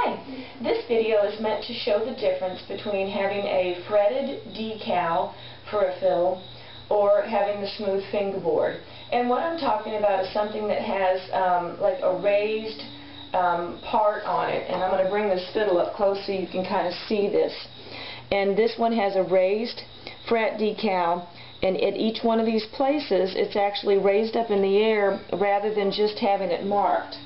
Hi, this video is meant to show the difference between having a fretted decal for a fiddle or having the smooth fingerboard. And what I'm talking about is something that has like a raised part on it. And I'm going to bring this fiddle up close so you can kind of see this. And this one has a raised fret decal, and at each one of these places it's actually raised up in the air rather than just having it marked.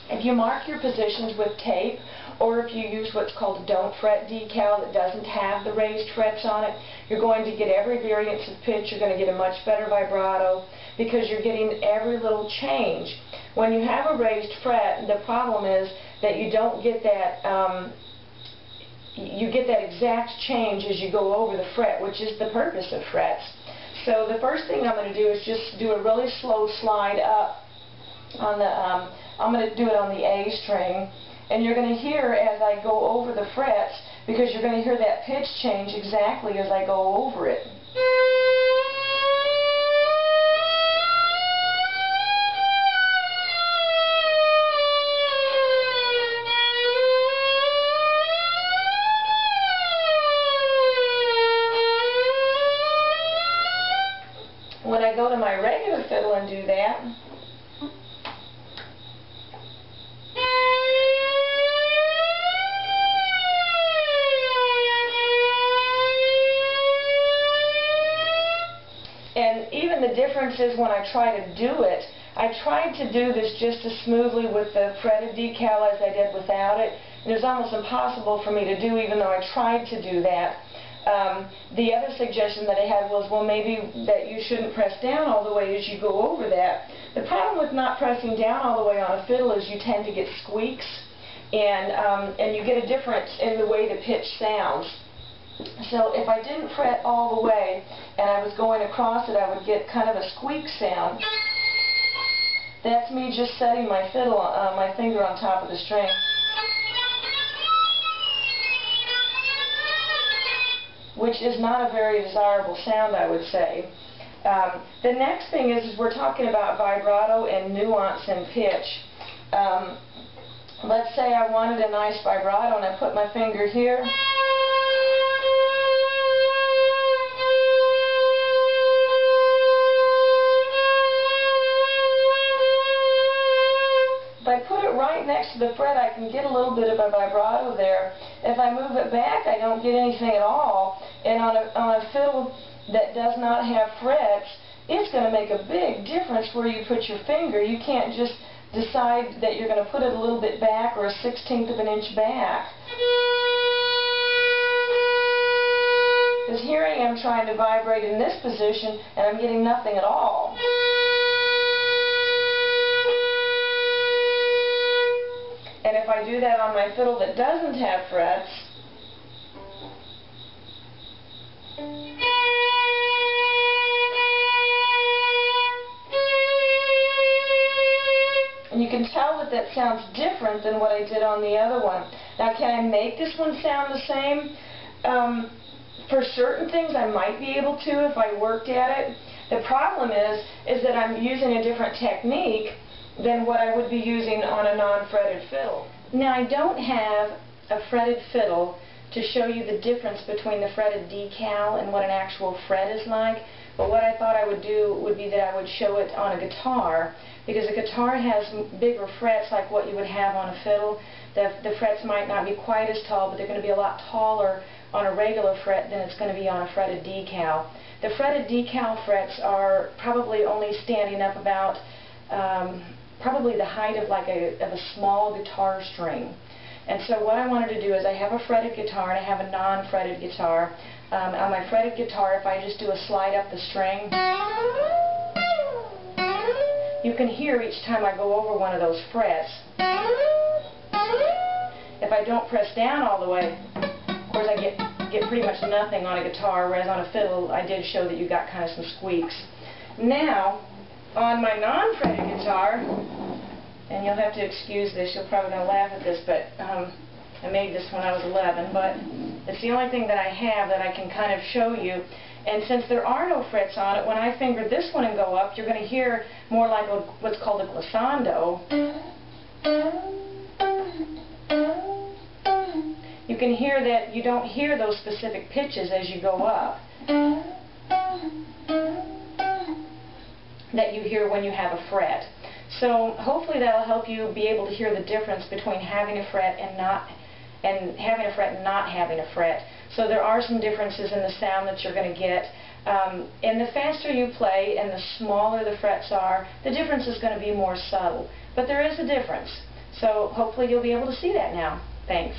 If you mark your positions with tape, or if you use what's called a don't fret decal that doesn't have the raised frets on it, you're going to get every variance of pitch. You're going to get a much better vibrato because you're getting every little change. When you have a raised fret, the problem is that you don't get that you get that exact change as you go over the fret, which is the purpose of frets. So the first thing I'm going to do is just do a really slow slide up on the I'm going to do it on the A string, and you're going to hear as I go over the frets, because you're going to hear that pitch change exactly as I go over it. When I go to my regular fiddle and do that, and even the difference is when I try to do it, I tried to do this just as smoothly with the fretted decal as I did without it. And it was almost impossible for me to do, even though I tried to do that. The other suggestion that I had was, well, maybe that you shouldn't press down all the way as you go over that. The problem with not pressing down all the way on a fiddle is you tend to get squeaks, and you get a difference in the way the pitch sounds. So if I didn't fret all the way and I was going across it, I would get kind of a squeak sound. That's me just setting my fiddle, my finger on top of the string. Which is not a very desirable sound, I would say. The next thing is we're talking about vibrato and nuance and pitch. Let's say I wanted a nice vibrato and I put my finger here. If I put it right next to the fret, I can get a little bit of a vibrato there. If I move it back, I don't get anything at all. And on a fiddle that does not have frets, it's going to make a big difference where you put your finger. You can't just decide that you're going to put it a little bit back or a 1/16 of an inch back. Because here I am trying to vibrate in this position, and I'm getting nothing at all. And if I do that on my fiddle that doesn't have frets, and you can tell that that sounds different than what I did on the other one. Now, can I make this one sound the same? For certain things I might be able to if I worked at it. The problem is that I'm using a different technique than what I would be using on a non-fretted fiddle. Now, I don't have a fretted fiddle to show you the difference between the fretted decal and what an actual fret is like, but what I thought I would do would be that I would show it on a guitar, because a guitar has bigger frets like what you would have on a fiddle. The frets might not be quite as tall, but they're going to be a lot taller on a regular fret than it's going to be on a fretted decal. The fretted decal frets are probably only standing up about probably the height of like a small guitar string. And so what I wanted to do is I have a fretted guitar and I have a non-fretted guitar. On my fretted guitar, if I just do a slide up the string, you can hear each time I go over one of those frets. If I don't press down all the way, of course I get pretty much nothing on a guitar, whereas on a fiddle I did show that you got kind of some squeaks. Now, on my non-fretted guitar, and you'll have to excuse this, you're probably going to laugh at this, but I made this when I was 11, but it's the only thing that I have that I can kind of show you. And since there are no frets on it, when I finger this one and go up, you're going to hear more like what's called a glissando. you can hear that you don't hear those specific pitches as you go up that you hear when you have a fret. So hopefully that will help you be able to hear the difference between having a fret and having a fret and not having a fret. So there are some differences in the sound that you're going to get. And the faster you play and the smaller the frets are, the difference is going to be more subtle. But there is a difference. So hopefully you'll be able to see that now. Thanks.